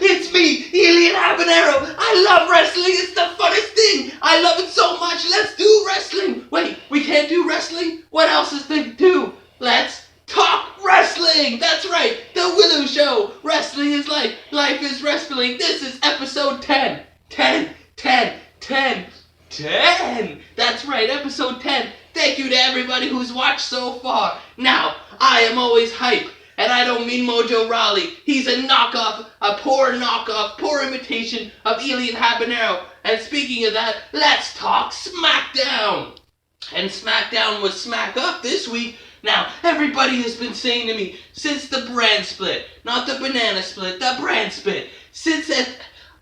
It's me, Elian Habanero. I love wrestling. It's the funnest thing. I love it so much. Let's do wrestling. Wait, we can't do wrestling? What else is there to do? Let's talk wrestling. That's right, the W.I.L.L.I.W show. Wrestling is life. Life is wrestling. This is episode 10. 10, 10, 10, 10. That's right, episode 10. Thank you to everybody who's watched so far. Now, I am always hype. And I don't mean W.I.L.L.I.W. He's a knockoff, poor imitation of Elian Habanero. And speaking of that, let's talk Smackdown. And Smackdown was smack up this week. Now, everybody has been saying to me, since the brand split, not the banana split, the brand split, since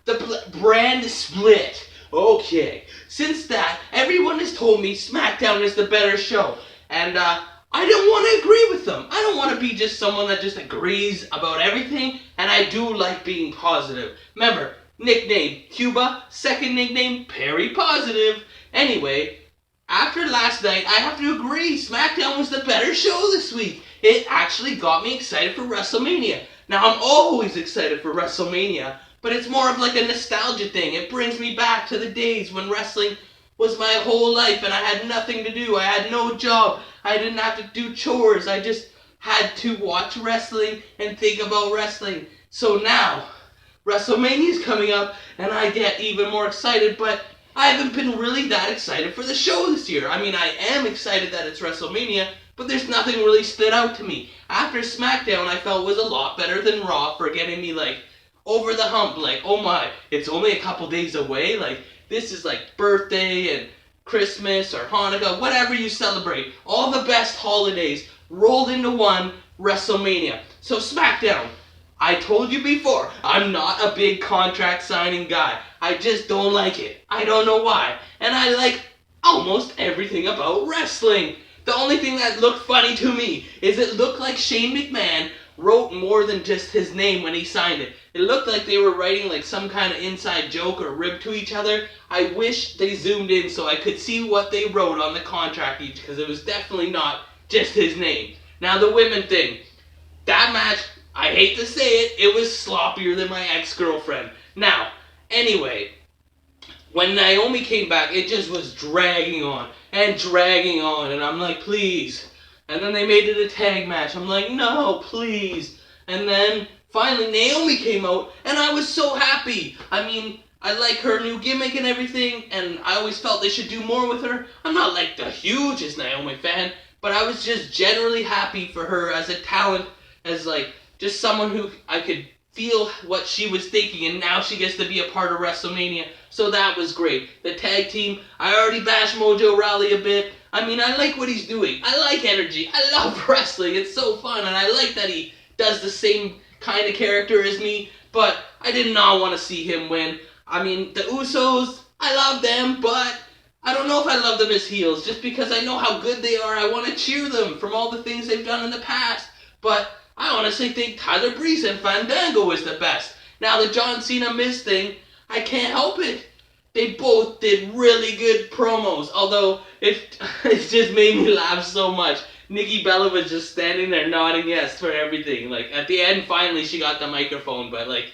the brand split, okay, since that, everyone has told me Smackdown is the better show. And, I don't want to agree with them. I don't want to be just someone that just agrees about everything, and I do like being positive. Remember, nickname Cuba, second nickname Perry Positive. Anyway, after last night, I have to agree, SmackDown was the better show this week. It actually got me excited for Wrestlemania. Now, I'm always excited for Wrestlemania, but it's more of like a nostalgia thing. It brings me back to the days when wrestling was my whole life and I had nothing to do. I had no job. I didn't have to do chores. I just had to watch wrestling and think about wrestling. So now, WrestleMania is coming up and I get even more excited, but I haven't been really that excited for the show this year. I mean, I am excited that it's WrestleMania, but there's nothing really stood out to me. After SmackDown, I felt was a lot better than Raw for getting me, like, over the hump. Like, oh my, it's only a couple days away? Like, this is like birthday and Christmas or Hanukkah, whatever you celebrate. All the best holidays rolled into one, WrestleMania. So SmackDown, I told you before, I'm not a big contract signing guy. I just don't like it. I don't know why. And I like almost everything about wrestling. The only thing that looked funny to me is it looked like Shane McMahon wrote more than just his name when he signed it. It looked like they were writing like some kind of inside joke or rib to each other. I wish they zoomed in so I could see what they wrote on the contract each, because it was definitely not just his name. Now the women thing. That match, I hate to say it, it was sloppier than my ex-girlfriend. Now, anyway, when Naomi came back, it just was dragging on, and I'm like, please. And then they made it a tag match. I'm like, no, please. And then finally Naomi came out, and I was so happy. I mean, I like her new gimmick and everything, and I always felt they should do more with her. I'm not like the hugest Naomi fan, but I was just generally happy for her as a talent, as like just someone who I could feel what she was thinking, and now she gets to be a part of WrestleMania. So that was great. The tag team, I already bashed W.I.L.L.I.W a bit. I mean, I like what he's doing. I like energy. I love wrestling. It's so fun, and I like that he does the same kind of character as me, but I did not want to see him win. I mean, the Usos, I love them, but I don't know if I love them as heels, just because I know how good they are. I want to cheer them from all the things they've done in the past, but I honestly think Tyler Breeze and Fandango is the best. Now, the John Cena Miz thing, I can't help it. They both did really good promos, although it just made me laugh so much. Nikki Bella was just standing there nodding yes for everything. Like, at the end, finally, she got the microphone, but, like,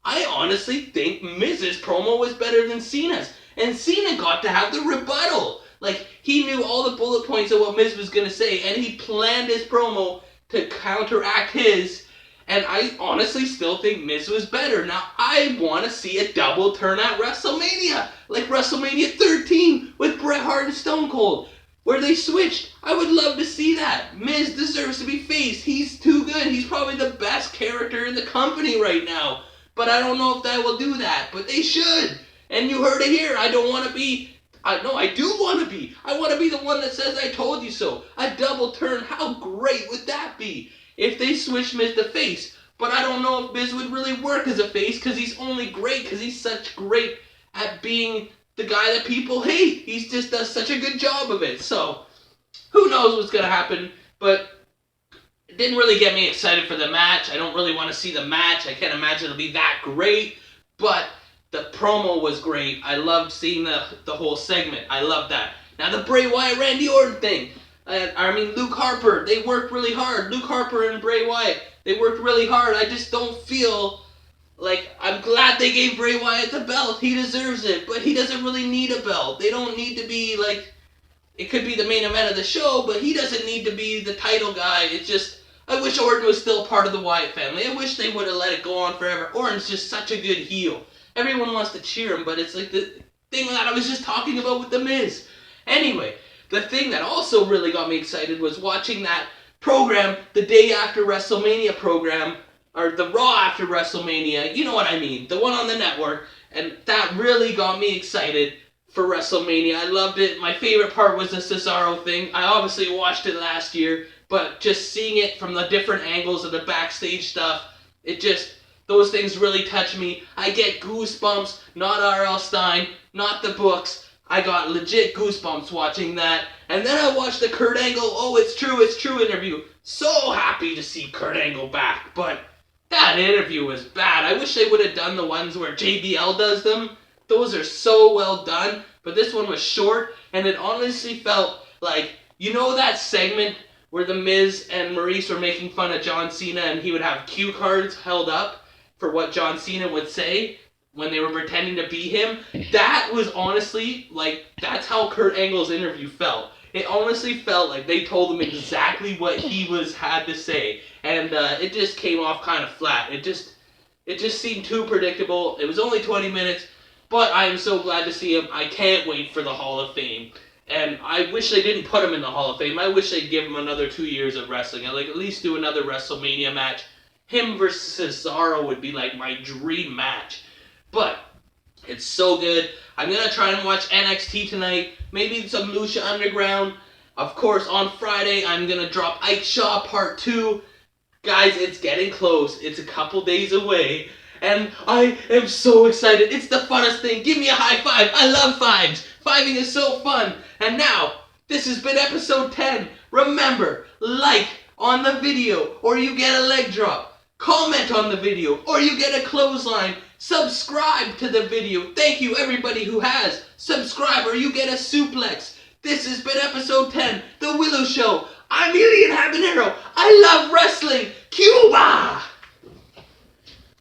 I honestly think Miz's promo was better than Cena's. And Cena got to have the rebuttal. Like, he knew all the bullet points of what Miz was going to say, and he planned his promo to counteract his, and I honestly still think Miz was better. Now, I want to see a double turn at WrestleMania, like WrestleMania 13 with Bret Hart and Stone Cold, where they switched. I would love to see that. Miz deserves to be face. He's too good. He's probably the best character in the company right now. But I don't know if that will do that. But they should. And you heard it here. I don't want to be... I do want to be. I want to be the one that says I told you so. A double turn. How great would that be? If they switch Miz to face. But I don't know if Miz would really work as a face, because he's only great because he's such great at being the guy that people hate. He just does such a good job of it. So, who knows what's going to happen. But it didn't really get me excited for the match. I don't really want to see the match. I can't imagine it'll be that great. But the promo was great. I loved seeing the whole segment. I loved that. Now the Bray Wyatt Randy Orton thing. Luke Harper. They worked really hard. Luke Harper and Bray Wyatt. They worked really hard. I just don't feel Like, I'm glad they gave Bray Wyatt the belt. He deserves it, but he doesn't really need a belt. They don't need to be, like, it could be the main event of the show, but he doesn't need to be the title guy. It's just, I wish Orton was still part of the Wyatt family. I wish they would have let it go on forever. Orton's just such a good heel. Everyone wants to cheer him, but it's like the thing that I was just talking about with The Miz. Anyway, the thing that also really got me excited was watching that program, the day after WrestleMania program, or the Raw after WrestleMania, you know what I mean, the one on the network, and that really got me excited for WrestleMania. I loved it. My favorite part was the Cesaro thing. I obviously watched it last year, but just seeing it from the different angles of the backstage stuff, it just, those things really touch me. I get goosebumps, not R.L. Stein, not the books. I got legit goosebumps watching that. And then I watched the Kurt Angle, oh, it's true interview. So happy to see Kurt Angle back, but that interview was bad. I wish they would have done the ones where JBL does them. Those are so well done, but this one was short, and it honestly felt like, you know that segment where The Miz and Maurice were making fun of John Cena and he would have cue cards held up for what John Cena would say when they were pretending to be him? That was honestly, like, that's how Kurt Angle's interview felt. It honestly felt like they told him exactly what he had to say, and it just came off kind of flat. It just seemed too predictable. It was only 20 minutes, but I am so glad to see him. I can't wait for the Hall of Fame. And I wish they didn't put him in the Hall of Fame. I wish they'd give him another 2 years of wrestling. I'd like at least do another WrestleMania match. Him versus Cesaro would be like my dream match. But it's so good. I'm going to try and watch NXT tonight. Maybe some Lucha Underground. Of course, on Friday, I'm going to drop Ike Shaw Part 2. Guys, it's getting close. It's a couple days away. And I am so excited. It's the funnest thing. Give me a high five. I love fives. Fiving is so fun. And now, this has been episode 10. Remember, like on the video or you get a leg drop. Comment on the video or you get a clothesline. Subscribe to the video. Thank you everybody who has. Subscribe or you get a suplex. This has been episode 10, The Willow Show. I'm Elian Habanero. I love wrestling. Cuba!